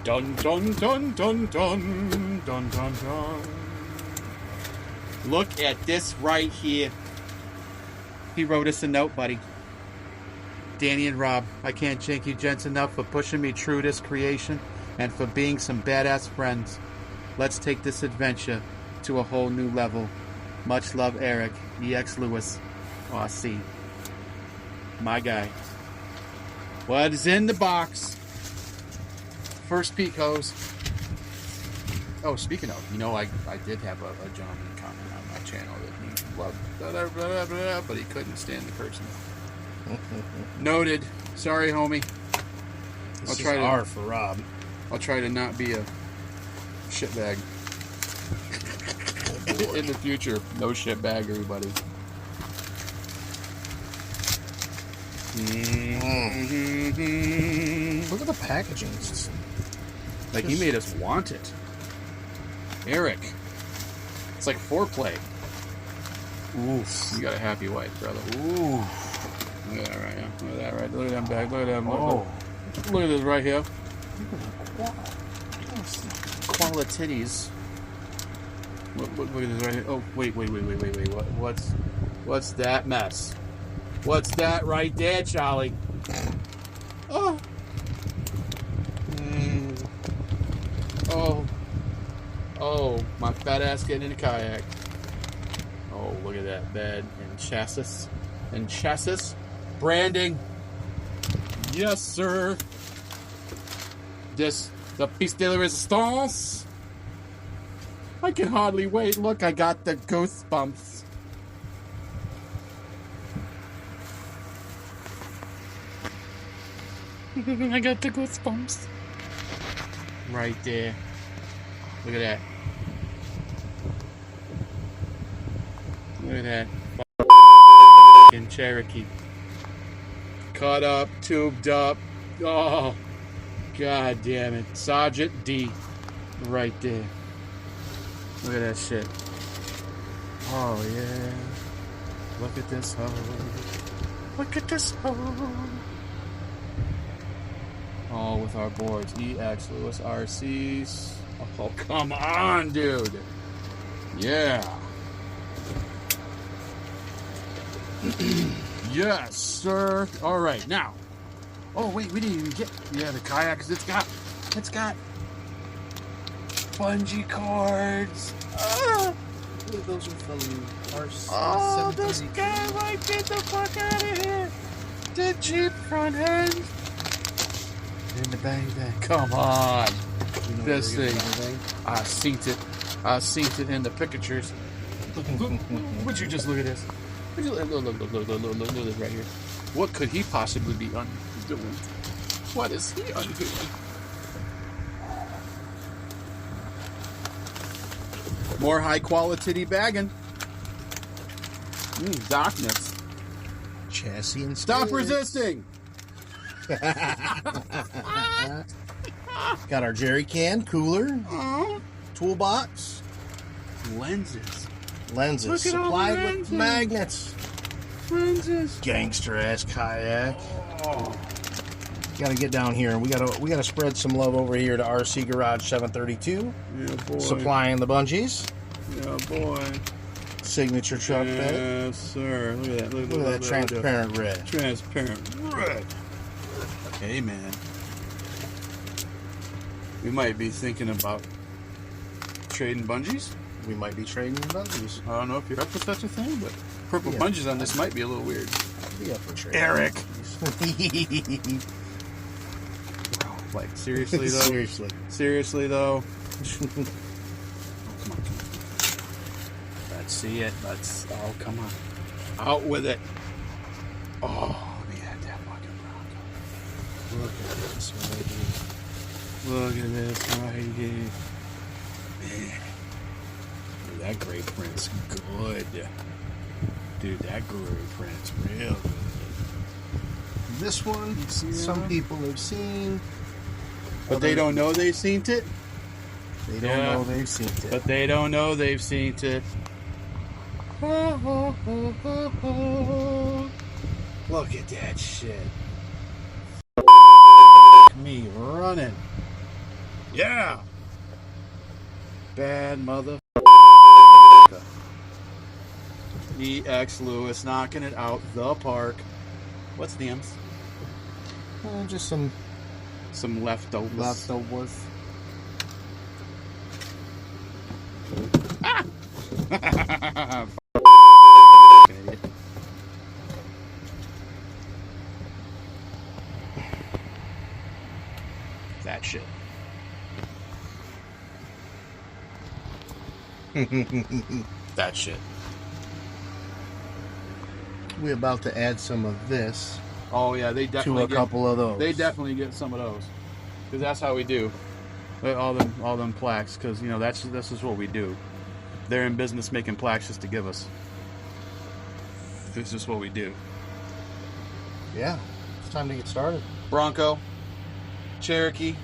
Dun dun dun dun dun dun dun dun. Look at this right here. He wrote us a note, buddy. Danny and Rob, I can't thank you gents enough for pushing me through this creation and for being some badass friends. Let's take this adventure to a whole new level. Much love, Eric. EX Lewis, RC. My guy. What is in the box? First peek, hose. Oh, speaking of, you know, I did have a gentleman comment on my channel that he loved blah, blah, blah, blah, but he couldn't stand the person. Noted. Sorry, homie. I'll try to R for Rob. I'll try to not be a shitbag. Oh, in the future. No shitbag, everybody. Look at the packaging. Like he made us want it. Eric. It's like foreplay. Oof. You got a happy wife, brother. Ooh. Look at that right here. Look at that right. Look at them back. Look at them. Oh. Look at this right here. Qualities. Look at this right here. Oh, wait. What's that mess? What's that right there, Charlie? Oh. Oh, my fat ass getting in a kayak. Oh, look at that bed and chassis. Branding. Yes, sir. This, the piece de resistance. I can hardly wait. Look, I got the goosebumps. I got the goosebumps. Right there. Look at that. Look at that. In Cherokee. Cut up, tubed up. Oh, god damn it. Sergeant D. Right there. Look at that shit. Oh, yeah. Look at this hoe. Look at this hoe. Oh, with our boards. EX Lewis RCs. Oh, come on, dude. Yeah. Yes, sir. All right, now. Oh, wait, we didn't even get... Yeah, the kayaks. It's got bungee cords. Those are from RC. Oh, this guy might get the fuck out of here. The Jeep front end. In the bang bang. Come on. You know This thing. I seen it in the pictures. Would you just look at this? Would you look at this right here? What could he possibly be doing? What is he undoing? More high quality bagging. Darkness. Chassis and Stop sticks. resisting. Got our jerry can, cooler, toolbox, Lenses. lenses, Look at all the supplied with lenses. magnets, Lenses. gangster ass kayak. Got to get down here, and we gotta spread some love over here to RC Garage 732, Yeah, boy. supplying the bungees. Yeah, boy. Signature truck bed. Yes, sir. Look at that. Look at that transparent red. Transparent red. Hey, man. We might be thinking about trading bungees. We might be trading the bungees. I don't know if you're up for such a thing, but purple Yeah. bungees on this might be a little weird. Be up for trading. Eric. bungees. Like, seriously, though? Seriously. Seriously, though? Come on. Let's see it. Oh, come on. Out with it. Oh, man, that fucking bronco. Look at this right here. Look at this right here. Man. Dude, that gray print's good. Dude, that gray print's real good. This one, some people have seen. But they don't know they've seen it? They don't know they've seen it. But they don't know they've seen it. Look at that shit. Me running. Yeah. Bad mother. EX Lewis knocking it out the park. What's the M's? Just some leftovers. leftovers. Ah! Idiot. That shit. That shit. We're about to add some of this Oh yeah, they definitely to a couple of those. They definitely get some of those, because that's how we do. All them plaques, because you know this is what we do. They're in business making plaques just to give us. This is what we do. Yeah, it's time to get started. Bronco, Cherokee.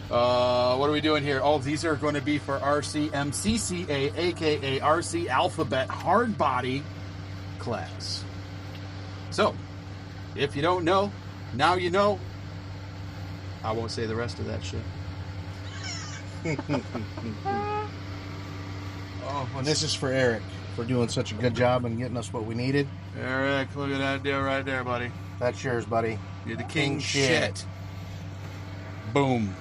What are we doing here? Oh, these are going to be for RCMCCA, aka RC Alphabet Hardbody class. So, if you don't know, now you know. I won't say the rest of that shit. Oh, and this is for Eric for doing such a good job and getting us what we needed. Eric, look at that deal right there, buddy. That's yours, buddy. You're the king shit. Boom.